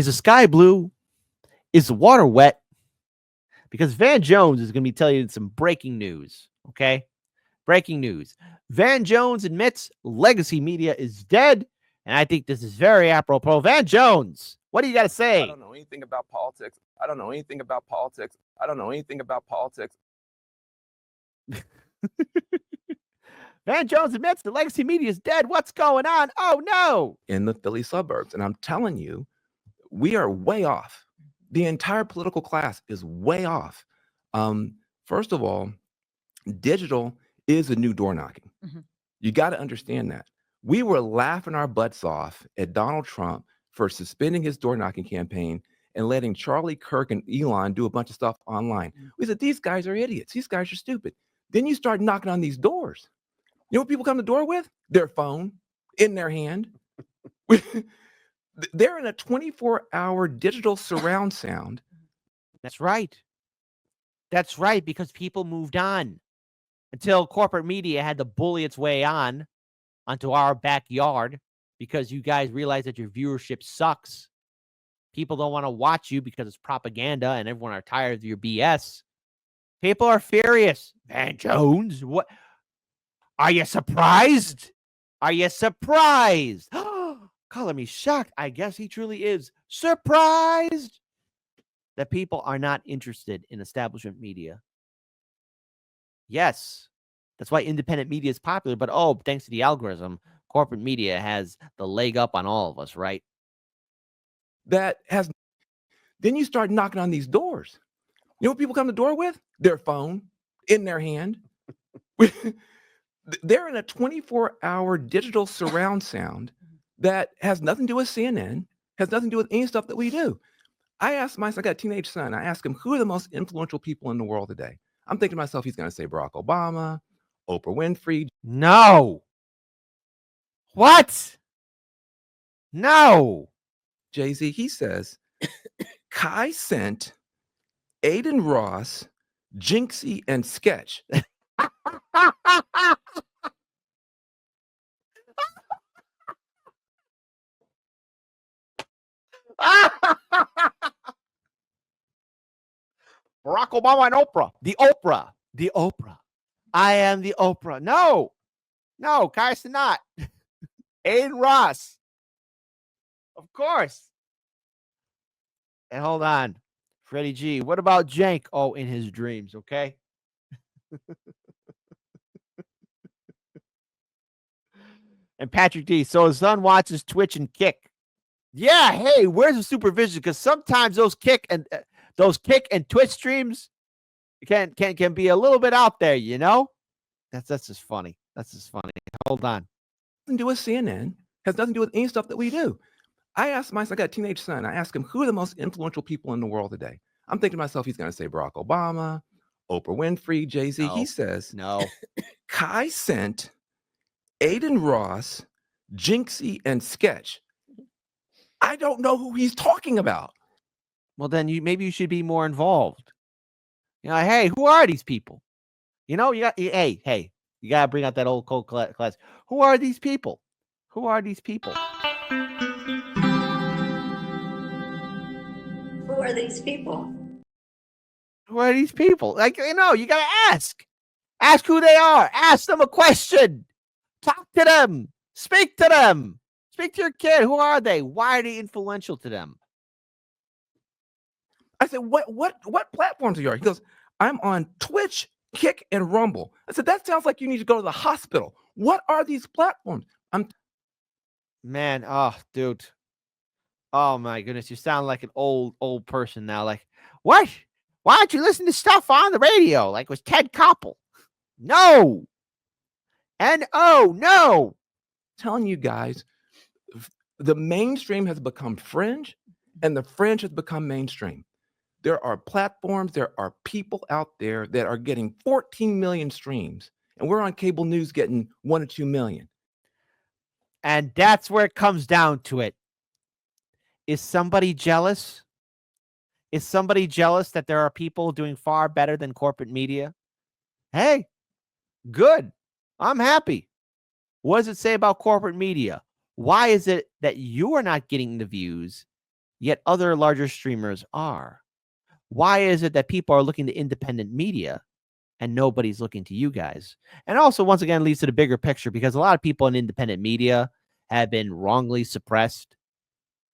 Is the sky blue? Is the water wet? Because Van Jones is going to be telling you some breaking news, okay? Breaking news. Van Jones admits legacy media is dead, and I think this is very apropos. Van Jones, what do you got to say? I don't know anything about politics. I don't know anything about politics. I don't know anything about politics. Van Jones admits the legacy media is dead. What's going on? Oh, no. In the Philly suburbs. And I'm telling you, we are way off. The entire political class is way off. First of all, digital is a new door knocking. You got to understand that. We were laughing our butts off at Donald Trump for suspending his door knocking campaign and letting Charlie Kirk and Elon do a bunch of stuff online. We said, these guys are idiots. These guys are stupid. Then you start knocking on these doors. You know what people come to the door with? Their phone in their hand. They're in a 24-hour digital surround sound. That's right. That's right, because people moved on until corporate media had to bully its way on onto our backyard because you guys realize that your viewership sucks. People don't want to watch you because it's propaganda and everyone are tired of your BS. People are furious. Van Jones, what? Are you surprised? Are you surprised? Color me shocked. I guess he truly is surprised that people are not interested in establishment media. Yes, that's why independent media is popular. But, oh, thanks to the algorithm, corporate media has the leg up on all of us, right? Then you start knocking on these doors. You know what people come to the door with? Their phone in their hand. They're in a 24-hour digital surround sound that has nothing to do with CNN, has nothing to do with any stuff that we do. I got a teenage son. I asked him, who are the most influential people in the world today? I'm thinking to myself, he's going to say Barack Obama, Oprah Winfrey. No. What? No. Jay-Z. He says, Kai Cent, Aiden Ross, Jinxie, and Sketch. Barack Obama and Oprah. The Oprah. I am the Oprah. No, Kai's not. Aiden Ross. Of course. And hold on. Freddie G. What about Jank? Oh, in his dreams, okay? And Patrick D. So his son watches Twitch and Kick. Yeah, hey, where's the supervision? Because sometimes those Kick and Twitch streams can be a little bit out there, you know? That's just funny. Hold on. Nothing to do with CNN, has nothing to do with any stuff that we do. I got a teenage son. I asked him, who are the most influential people in the world today? I'm thinking to myself, he's going to say Barack Obama, Oprah Winfrey, Jay-Z. No. He says, no. Kai Cent, Aiden Ross, Jinxie, and Sketch. I don't know who he's talking about. Well, then maybe you should be more involved. You know, hey, who are these people? You know, you got you got to bring out that old cold class. Who are these people? Who are these people? Who are these people? Who are these people? Like, you know, you got to ask. Ask who they are. Ask them a question. Talk to them. Speak to them. Speak to your kid. Who are they? Why are they influential to them? I said, what platforms are you on? He goes, I'm on Twitch, Kick, and Rumble. I said, that sounds like you need to go to the hospital. What are these platforms? Man, oh, dude. Oh, my goodness. You sound like an old person now. Like, what? Why don't you listen to stuff on the radio? Like, was Ted Koppel? No. N-O, no. I'm telling you guys, the mainstream has become fringe, and the fringe has become mainstream. There are platforms, there are people out there that are getting 14 million streams, and we're on cable news getting 1 or 2 million. And that's where it comes down to it. Is somebody jealous? Is somebody jealous that there are people doing far better than corporate media? Hey, good. I'm happy. What does it say about corporate media? Why is it that you are not getting the views yet other larger streamers are. Why is it that people are looking to independent media and nobody's looking to you guys? And also, once again, leads to the bigger picture because a lot of people in independent media have been wrongly suppressed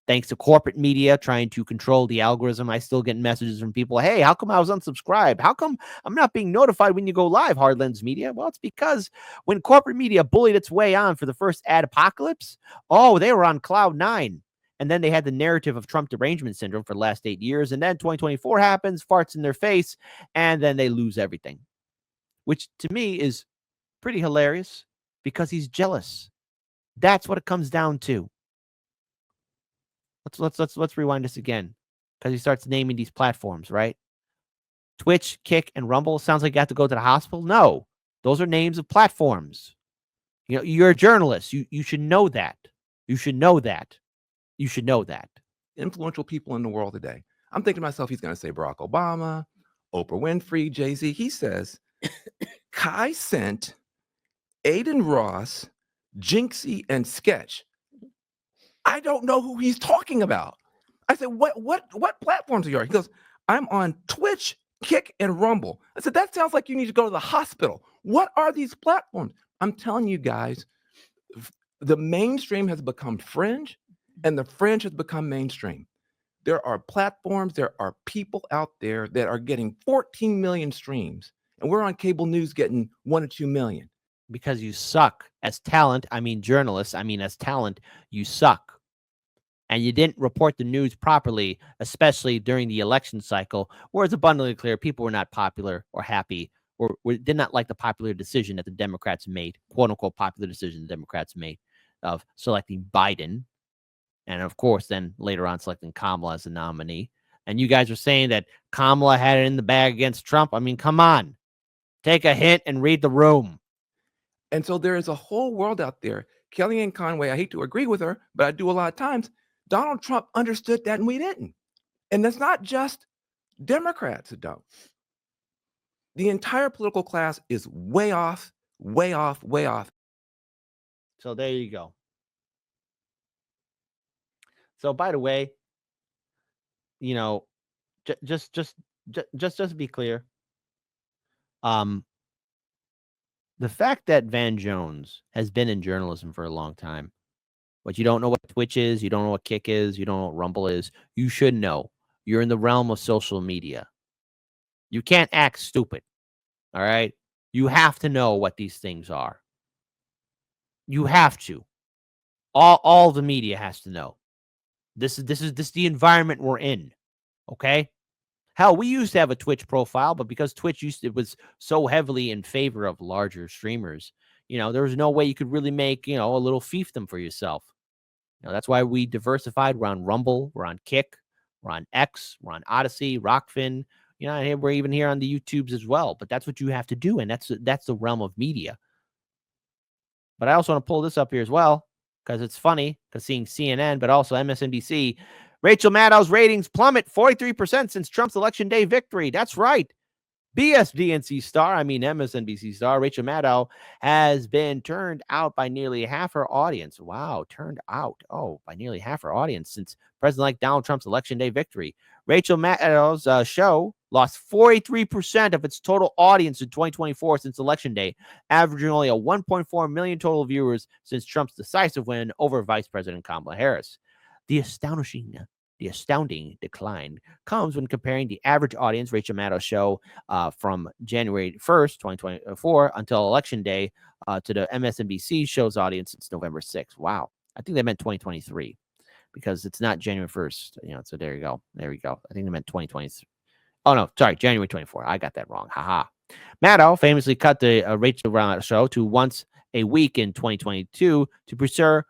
thanks to corporate media trying to control the algorithm. I still get messages from people, hey, how come I was unsubscribed? How come I'm not being notified when you go live, Hard Lens Media? Well, it's because when corporate media bullied its way on for the first ad apocalypse, oh, they were on cloud nine. And then they had the narrative of Trump derangement syndrome for the last 8 years. And then 2024 happens, farts in their face, and then they lose everything, which to me is pretty hilarious because he's jealous. That's what it comes down to. Let's rewind this again because he starts naming these platforms, right? Twitch, Kick, and Rumble. Sounds like you have to go to the hospital. No, those are names of platforms. You know, you're a journalist. You should know that. You should know that. You should know that. Influential people in the world today. I'm thinking to myself, he's going to say Barack Obama, Oprah Winfrey, Jay-Z. He says, Kai sent Aiden Ross, Jinxie, and Sketch. I don't know who he's talking about. I said, what platforms are you on? He goes, I'm on Twitch, Kick, and Rumble. I said, that sounds like you need to go to the hospital. What are these platforms? I'm telling you guys, the mainstream has become fringe, and the fringe has become mainstream. There are platforms, there are people out there that are getting 14 million streams, and we're on cable news getting 1 or 2 million. Because you suck as talent. I mean, journalists. I mean, as talent, you suck. And you didn't report the news properly, especially during the election cycle, where it's abundantly clear people were not popular or happy or did not like the popular decision that the Democrats made, quote unquote, popular decision the Democrats made of selecting Biden. And of course, then later on selecting Kamala as a nominee. And you guys are saying that Kamala had it in the bag against Trump. I mean, come on, take a hint and read the room. And so there is a whole world out there. Kellyanne Conway, I hate to agree with her, but I do a lot of times. Donald Trump understood that and we didn't. And that's not just Democrats that don't. The entire political class is way off, way off, way off. So there you go. So by the way, you know, just to be clear, the fact that Van Jones has been in journalism for a long time, but you don't know what Twitch is, you don't know what Kick is, you don't know what Rumble is, you should know. You're in the realm of social media. You can't act stupid. All right? You have to know what these things are. You have to. All the media has to know. This is the environment we're in. Okay? Hell, we used to have a Twitch profile, but because Twitch it was so heavily in favor of larger streamers, there was no way you could really make, a little fiefdom for yourself. That's why we diversified. We're on Rumble, we're on Kick, we're on X, we're on Odyssey, Rockfin, and we're even here on the YouTubes as well. But that's what you have to do, and that's the realm of media. But I also want to pull this up here as well, because it's funny, because seeing CNN, but also MSNBC, Rachel Maddow's ratings plummet 43% since Trump's election day victory. That's right. MSNBC star Rachel Maddow has been turned out by nearly half her audience. Wow, turned out. Oh, by nearly half her audience since President-elect Donald Trump's election day victory. Rachel Maddow's show lost 43% of its total audience in 2024 since election day, averaging only a 1.4 million total viewers since Trump's decisive win over Vice President Kamala Harris. The astounding decline comes when comparing the average audience Rachel Maddow's show from January 1st, 2024 until election day to the MSNBC show's audience since November 6th. Wow. I think they meant 2023 because it's not January 1st. So there you go. There we go. I think they meant 2023. Oh, no. Sorry. January 24. I got that wrong. Haha. Maddow famously cut the Rachel Maddow's show to once a week in 2022 to pursue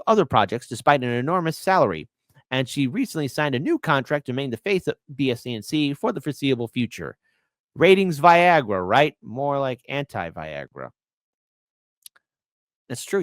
other projects despite an enormous salary. And she recently signed a new contract to remain the face of BSNC for the foreseeable future. Ratings Viagra, right? More like anti-Viagra. That's true,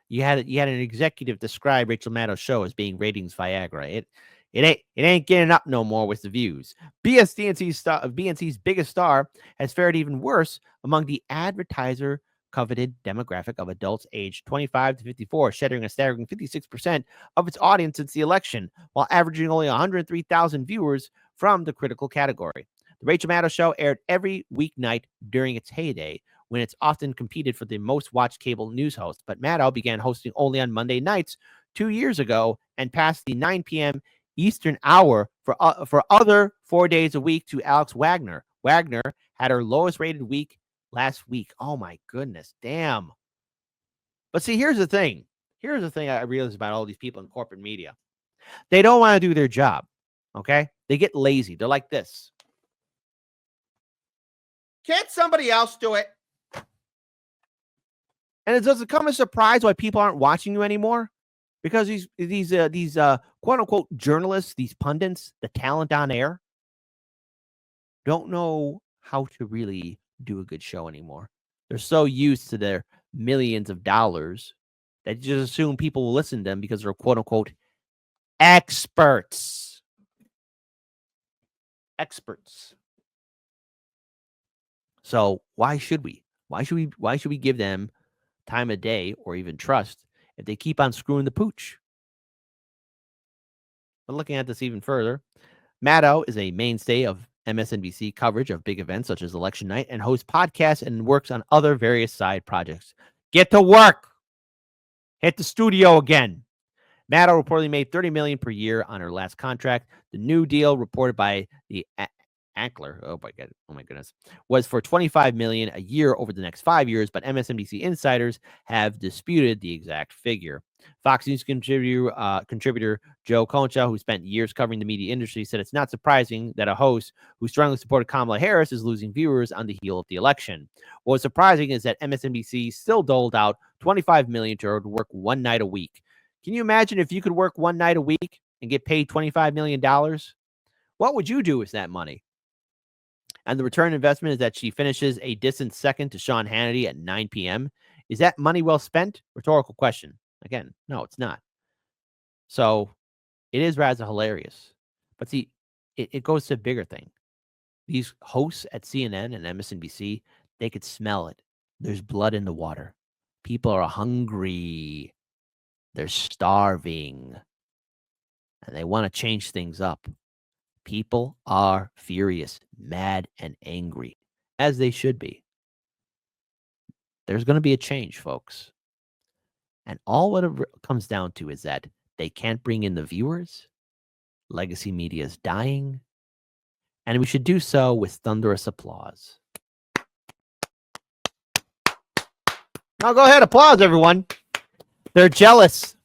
You had an executive describe Rachel Maddow's show as being ratings Viagra. It ain't getting up no more with the views. BNC's biggest star has fared even worse among the advertiser coveted demographic of adults aged 25 to 54, shedding a staggering 56% of its audience since the election, while averaging only 103,000 viewers from the critical category. The Rachel Maddow Show aired every weeknight during its heyday, when it's often competed for the most watched cable news host. But Maddow began hosting only on Monday nights 2 years ago and passed the 9 p.m. Eastern hour for other 4 days a week to Alex Wagner. Wagner had her lowest rated week last week. Oh my goodness, damn. But see, here's the thing. Here's the thing I realize about all these people in corporate media. They don't want to do their job, okay? They get lazy. They're like this. Can't somebody else do it? And it doesn't come as a surprise why people aren't watching you anymore, because these quote unquote journalists, these pundits, the talent on air, don't know how to really do a good show anymore. They're so used to their millions of dollars that you just assume people will listen to them because they're quote unquote experts. Experts. So why should we? Why should we give them time of day or even trust if they keep on screwing the pooch? But looking at this even further, Maddow is a mainstay of MSNBC coverage of big events such as election night and hosts podcasts and works on other various side projects. Get to work. Hit the studio again. Maddow reportedly made $30 million per year on her last contract. The new deal, reported by the Ankler, oh my goodness, was for $25 million a year over the next 5 years, but MSNBC insiders have disputed the exact figure. Fox News contributor Joe Concha, who spent years covering the media industry, said it's not surprising that a host who strongly supported Kamala Harris is losing viewers on the heel of the election. What's surprising is that MSNBC still doled out $25 million to her to work one night a week. Can you imagine if you could work one night a week and get paid $25 million? What would you do with that money? And the return investment is that she finishes a distant second to Sean Hannity at 9 p.m. Is that money well spent? Rhetorical question. Again, no, it's not. So it is rather hilarious. But see, it goes to a bigger thing. These hosts at CNN and MSNBC, they could smell it. There's blood in the water. People are hungry. They're starving. And they want to change things up. People are furious, mad, and angry, as they should be. There's going to be a change, folks. And all what it comes down to is that they can't bring in the viewers. Legacy media is dying. And we should do so with thunderous applause. Now go ahead, applause, everyone. They're jealous.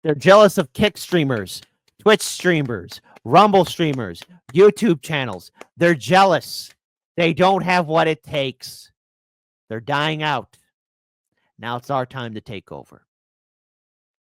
They're jealous of Kick streamers, Twitch streamers, Rumble streamers, YouTube channels. They're jealous. They don't have what it takes. They're dying out. Now it's our time to take over.